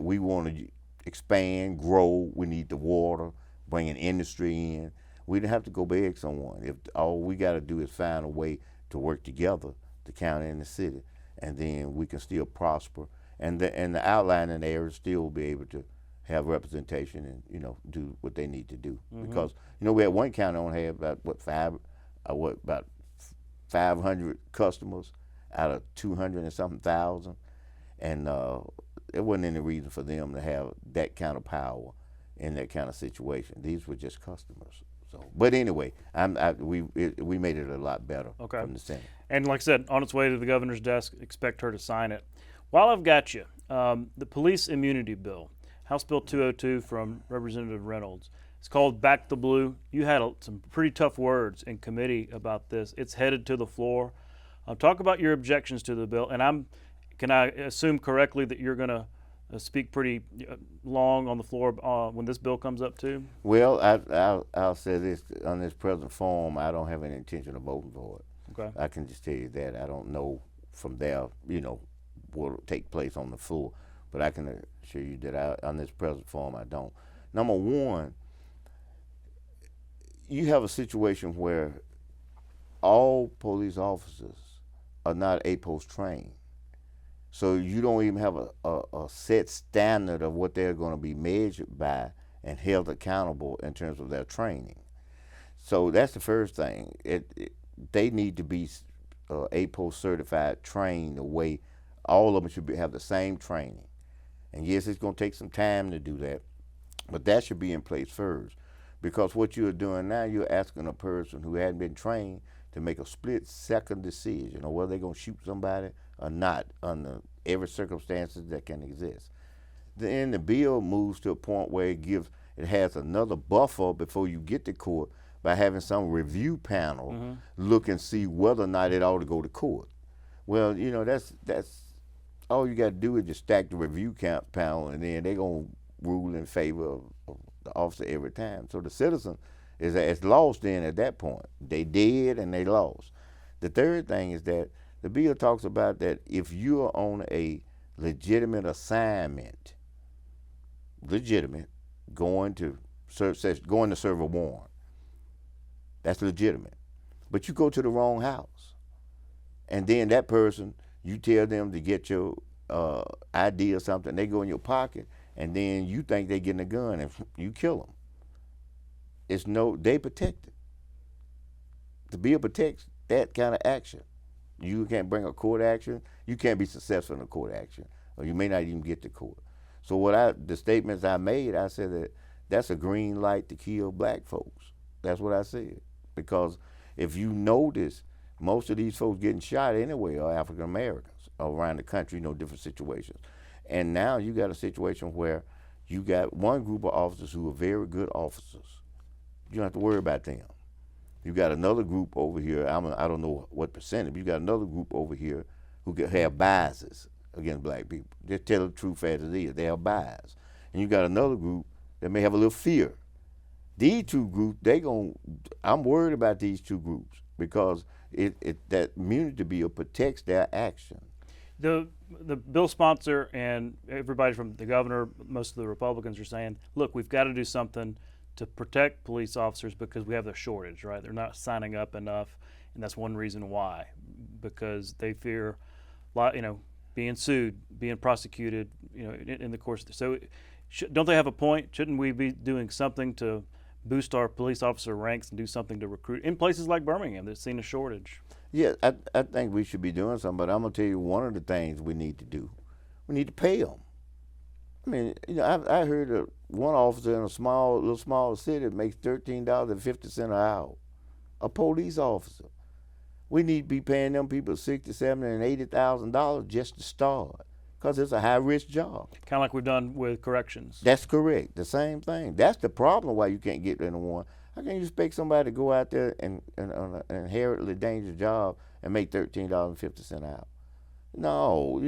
we want to expand, grow, we need the water, bring an industry in. We didn't have to go beg someone. If all we got to do is find a way to work together, the county and the city, and then we can still prosper, and the outlying areas still be able to have representation and, you know, do what they need to do. Because, you know, we had one county only had about 500 customers out of 200 and something thousand, and there wasn't any reason for them to have that kind of power in that kind of situation. These were just customers. So, but anyway, we made it a lot better from the Senate. And like I said, on its way to the governor's desk, expect her to sign it. While I've got you, the police immunity bill, House Bill 202 from Representative Reynolds. It's called Back the Blue. You had some pretty tough words in committee about this. It's headed to the floor. Talk about your objections to the bill. And can I assume correctly that you're going to speak pretty long on the floor when this bill comes up too? Well, I'll say this, on this present form, I don't have any intention of voting for it. Okay. I can just tell you that. I don't know from there, you know, what will take place on the floor, but I can assure you that on this present form, I don't. Number one, you have a situation where all police officers are not APOS trained. So you don't even have a set standard of what they're going to be measured by and held accountable in terms of their training. So that's the first thing. They need to be APOS certified, trained the way all of them should have the same training. And yes, it's going to take some time to do that, but that should be in place first. Because what you're doing now, you're asking a person who hadn't been trained to make a split-second decision on whether they're going to shoot somebody or not under every circumstances that can exist. Then the bill moves to a point where it has another buffer before you get to court by having some review panel look and see whether or not it ought to go to court. Well, you know, that's all you got to do is just stack the review panel, and then they're going to rule in favor of the officer every time. So the citizen is lost then at that point. They did and they lost. The third thing is that the bill talks about that if you are on a legitimate assignment, going to serve a warrant, that's legitimate. But you go to the wrong house, and then that person, you tell them to get your ID or something, they go in your pocket, and then you think they're getting a gun and you kill them. They protect it. The bill protects that kind of action. You can't bring a court action. You can't be successful in a court action, or you may not even get to court. So the statements I made, I said that that's a green light to kill black folks. That's what I said. Because if you notice, most of these folks getting shot anyway are African Americans around the country, different situations. And now you got a situation where you got one group of officers who are very good officers. You don't have to worry about them. You got another group over here, I don't know what percentage, but you got another group over here who have biases against black people. Just tell the truth as it is, they have bias. And you got another group that may have a little fear. These two groups, I'm worried about these two groups because that immunity bill protects their action. The bill sponsor and everybody from the governor, most of the Republicans are saying, look, we've got to do something to protect police officers because we have a shortage, right? They're not signing up enough, and that's one reason why, because they fear, being sued, being prosecuted, in the course. So, don't they have a point? Shouldn't we be doing something to boost our police officer ranks and do something to recruit in places like Birmingham that's seen a shortage? Yeah, I think we should be doing something, but I'm gonna tell you one of the things we need to do. We need to pay them. I mean, I heard of one officer in a little small city that makes $13.50 an hour. A police officer. We need to be paying them people $60,000, $70,000, and $80,000 just to start, because it's a high-risk job. Kind of like we've done with corrections. That's correct. The same thing. That's the problem why you can't get into one. How can you expect somebody to go out there and on an inherently dangerous job and make $13.50 an hour? No,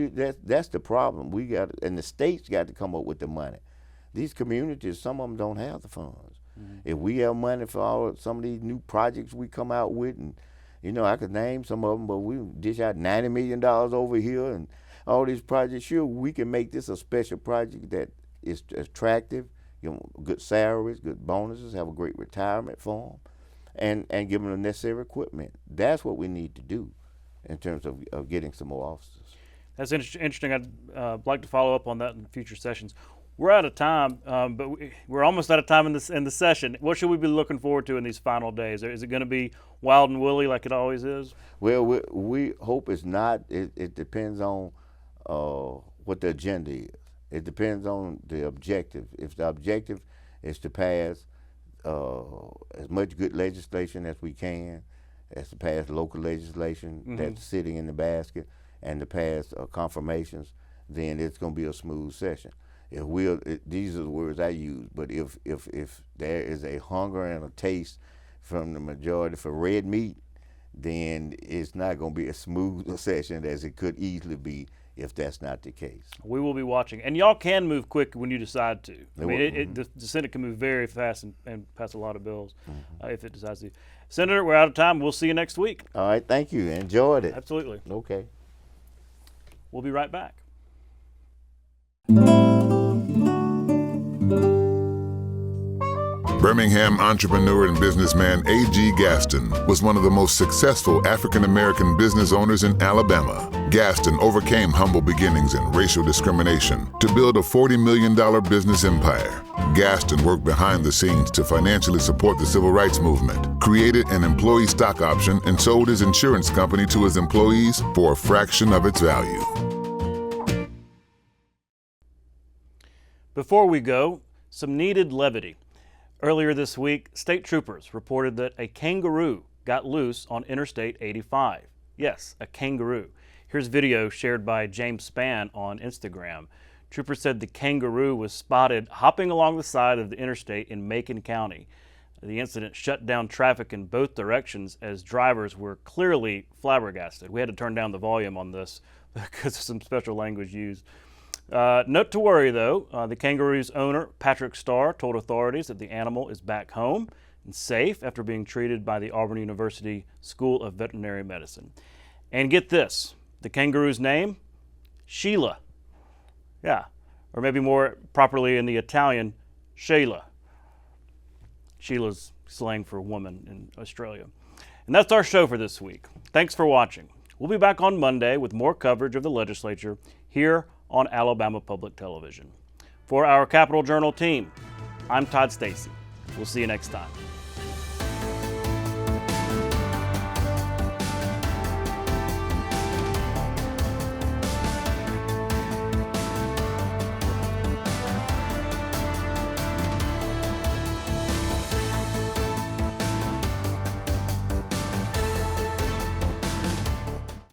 that's the problem. And the states got to come up with the money. These communities, some of them don't have the funds. Mm-hmm. If we have money for some of these new projects we come out with, and I could name some of them, but we dish out $90 million over here and all these projects. Sure, we can make this a special project that is attractive, good salaries, good bonuses, have a great retirement for them, and give them the necessary equipment. That's what we need to do in terms of getting some more officers. That's interesting. I'd like to follow up on that in future sessions. We're out of time, but we're almost out of time in the session. What should we be looking forward to in these final days? Is it going to be wild and woolly like it always is? Well, we hope it's not. It depends on what the agenda is. It depends on the objective. If the objective is to pass as much good legislation as we can, as to pass local legislation that's sitting in the basket, and to pass confirmations, then it's going to be a smooth session. These are the words I use, but if there is a hunger and a taste from the majority for red meat, then it's not going to be as smooth a session as it could easily be if that's not the case. We will be watching. And y'all can move quick when you decide to. I mean, the Senate can move very fast and pass a lot of bills if it decides to. Senator, we're out of time. We'll see you next week. All right, thank you. Enjoyed it. Absolutely. Okay. We'll be right back. Birmingham entrepreneur and businessman A.G. Gaston was one of the most successful African-American business owners in Alabama. Gaston overcame humble beginnings and racial discrimination to build a $40 million business empire. Gaston worked behind the scenes to financially support the civil rights movement, created an employee stock option, and sold his insurance company to his employees for a fraction of its value. Before we go, some needed levity. Earlier this week, state troopers reported that a kangaroo got loose on Interstate 85. Yes, a kangaroo. Here's video shared by James Spann on Instagram. Troopers said the kangaroo was spotted hopping along the side of the interstate in Macon County. The incident shut down traffic in both directions as drivers were clearly flabbergasted. We had to turn down the volume on this because of some special language used. Not to worry, though. The kangaroo's owner, Patrick Starr, told authorities that the animal is back home and safe after being treated by the Auburn University School of Veterinary Medicine. And get this, the kangaroo's name? Sheila. Yeah, or maybe more properly in the Italian, Sheila. Sheila's slang for woman in Australia. And that's our show for this week. Thanks for watching. We'll be back on Monday with more coverage of the legislature here on Alabama Public Television. For our Capitol Journal team, I'm Todd Stacy. We'll see you next time.